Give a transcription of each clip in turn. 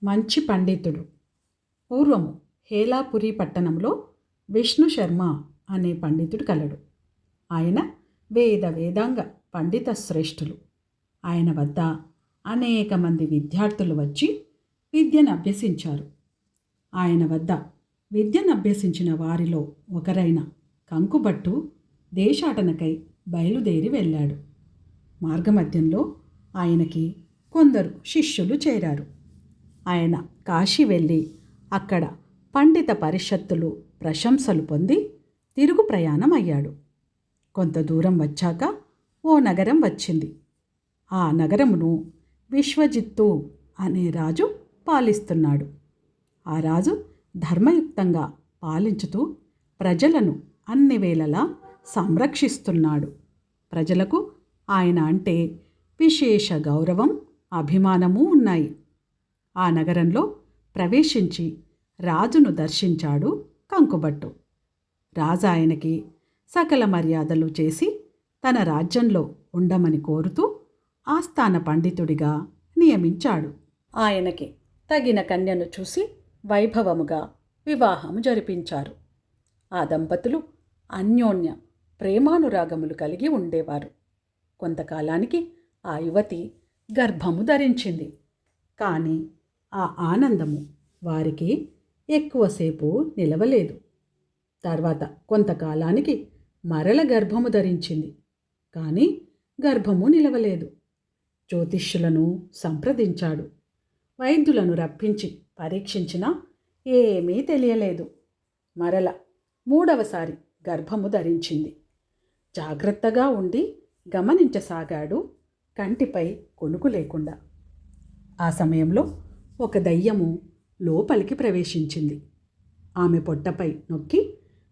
మంచి పండితుడు. పూర్వము హేలాపురి పట్టణంలో విష్ణు శర్మ అనే పండితుడు కలడు. ఆయన వేదాంగ పండిత శ్రేష్ఠులు. ఆయన వద్ద అనేక మంది విద్యార్థులు వచ్చి విద్యను అభ్యసించారు. ఆయన వద్ద విద్యను అభ్యసించిన వారిలో ఒకరైన కంకుబట్టు దేశాటనకై బయలుదేరి వెళ్ళాడు. మార్గమధ్యంలో ఆయనకి కొందరు శిష్యులు చేరారు. ఆయన కాశీ వెళ్ళి అక్కడ పండిత పరిషత్తులు ప్రశంసలు పొంది తిరుగు ప్రయాణం అయ్యాడు. కొంత దూరం వచ్చాక ఓ నగరం వచ్చింది. ఆ నగరమును విశ్వజిత్తు అనే రాజు పాలిస్తున్నాడు. ఆ రాజు ధర్మయుక్తంగా పాలించుతూ ప్రజలను అన్ని వేళలా సంరక్షిస్తున్నాడు. ప్రజలకు ఆయన అంటే విశేష గౌరవం, అభిమానము ఉన్నాయి. ఆ నగరంలో ప్రవేశించి రాజును దర్శించాడు కంకుబట్టు. రాజు ఆయనకి సకల మర్యాదలు చేసి తన రాజ్యంలో ఉండమని కోరుతూ ఆస్థాన పండితుడిగా నియమించాడు. ఆయనకి తగిన కన్యను చూసి వైభవముగా వివాహము జరిపించారు. ఆ దంపతులు అన్యోన్య ప్రేమానురాగములు కలిగి ఉండేవారు. కొంతకాలానికి ఆ యువతి గర్భము ధరించింది. కానీ ఆ ఆనందము వారికి ఎక్కువసేపు నిలవలేదు. తర్వాత కొంతకాలానికి మరల గర్భము ధరించింది. కానీ గర్భము నిలవలేదు. జ్యోతిష్యులను సంప్రదించాడు. వైద్యులను రప్పించి పరీక్షించినా ఏమీ తెలియలేదు. మరల మూడవసారి గర్భము ధరించింది. జాగ్రత్తగా ఉండి గమనించసాగాడు, కంటిపై కొనుకు లేకుండా. ఆ సమయంలో ఒక దయ్యము లోపలికి ప్రవేశించింది. ఆమె పొట్టపై నొక్కి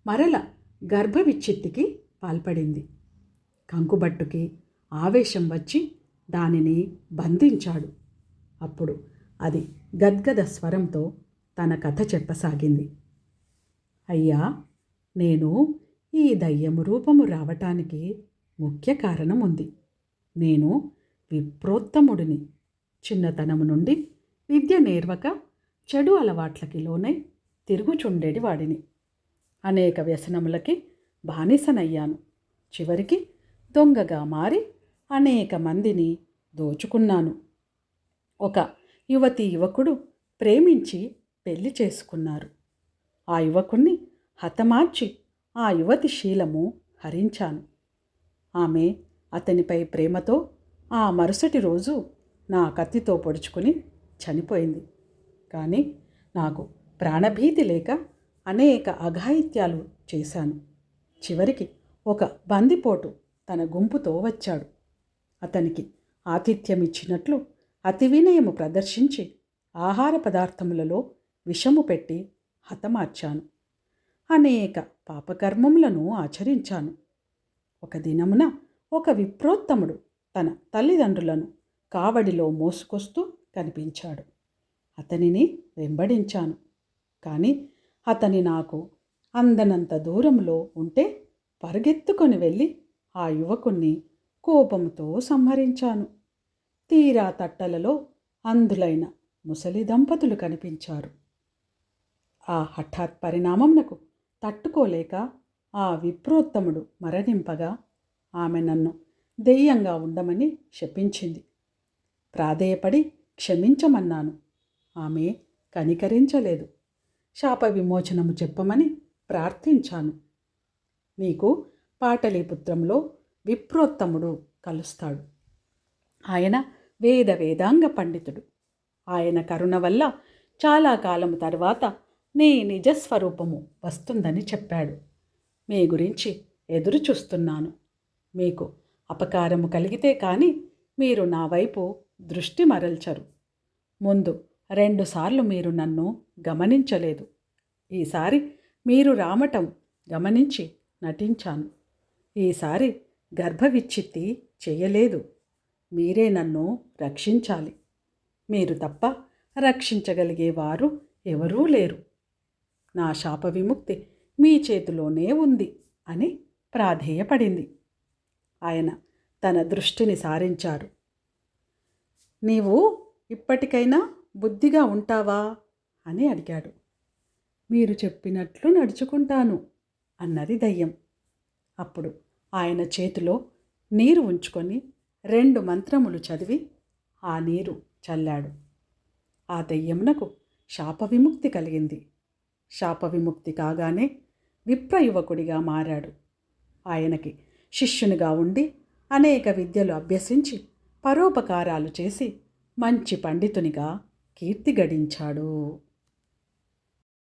మరల గర్భవిచ్ఛిత్తికి పాల్పడింది. కంకుబట్టుకి ఆవేశం వచ్చి దానిని బంధించాడు. అప్పుడు అది గద్గద స్వరంతో తన కథ చెప్పసాగింది. అయ్యా, నేను ఈ దయ్యము రూపము రావటానికి ముఖ్య కారణం ఉంది. నేను విప్రోత్తముడిని. చిన్నతనము నుండి విద్య నేర్వక చెడు అలవాట్లకి లోనై తిరుగుచుండేటి వాడిని. అనేక వ్యసనములకి బానిసనయ్యాను. చివరికి దొంగగా మారి అనేక మందిని దోచుకున్నాను. ఒక యువకుడు ప్రేమించి పెళ్లి చేసుకున్నారు. ఆ యువకుణ్ణి హతమార్చి ఆ యువతి శీలము హరించాను. ఆమె అతనిపై ప్రేమతో ఆ మరుసటి రోజు నా కత్తితో పొడుచుకొని చనిపోయింది. కానీ నాకు ప్రాణభీతి లేక అనేక అఘాయిత్యాలు చేశాను. చివరికి ఒక బందిపోటు తన గుంపుతో వచ్చాడు. అతనికి ఆతిథ్యం ఇచ్చినట్లు అతి వినయము ప్రదర్శించి ఆహార పదార్థములలో విషము పెట్టి హతమార్చాను. అనేక పాపకర్మములను ఆచరించాను. ఒక దినమున ఒక విప్రోత్తముడు తన తల్లిదండ్రులను కావడిలో మోసుకొస్తూ కనిపించాడు. అతనిని వెంబడించాను. కానీ అతని నాకు అందనంత దూరంలో ఉంటే పరుగెత్తుకొని వెళ్ళి ఆ యువకుణ్ణి కోపంతో సంహరించాను. తీరా తట్టలలో అంధులైన ముసలి దంపతులు కనిపించారు. ఆ హఠాత్ పరిణామమునకు తట్టుకోలేక ఆ విప్రోత్తముడు మరణింపగా ఆమె నన్ను దెయ్యంగా ఉండమని శపించింది. ప్రాధేయపడి క్షమించమన్నాను. ఆమె కనికరించలేదు. శాప విమోచనము చెప్పమని ప్రార్థించాను. నీకు పాటలీపుత్రంలో విప్రోత్తముడు కలుస్తాడు. ఆయన వేదాంగ పండితుడు. ఆయన కరుణ వల్ల చాలా కాలము తర్వాత నీ నిజస్వరూపము వస్తుందని చెప్పాడు. మీ గురించి ఎదురు చూస్తున్నాను. మీకు అపకారము కలిగితే కానీ మీరు నా వైపు దృష్టి మరల్చరు. ముందు 2 సార్లు మీరు నన్ను గమనించలేదు. ఈసారి మీరు రావటం గమనించి నటించాను. ఈసారి గర్భవిచ్ఛిత్తి చేయలేదు. మీరే నన్ను రక్షించాలి. మీరు తప్ప రక్షించగలిగేవారు ఎవరూ లేరు. నా శాప విముక్తి మీ చేతిలోనే ఉంది అని ప్రాధేయపడింది. ఆయన తన దృష్టిని సారించారు. నీవు ఇప్పటికైనా బుద్ధిగా ఉంటావా అని అడిగాడు. మీరు చెప్పినట్లు నడుచుకుంటాను అన్నది దయ్యం. అప్పుడు ఆయన చేతిలో నీరు ఉంచుకొని 2 మంత్రములు చదివి ఆ నీరు చల్లాడు. ఆ దయ్యమునకు శాప విముక్తి కలిగింది. శాప విముక్తి కాగానే విప్రయువకుడిగా మారాడు. ఆయనకి శిష్యునిగా ఉండి అనేక విద్యలు అభ్యసించి పరోపకారాలు చేసి మంచి పండితునిగా కీర్తి గడించాడు.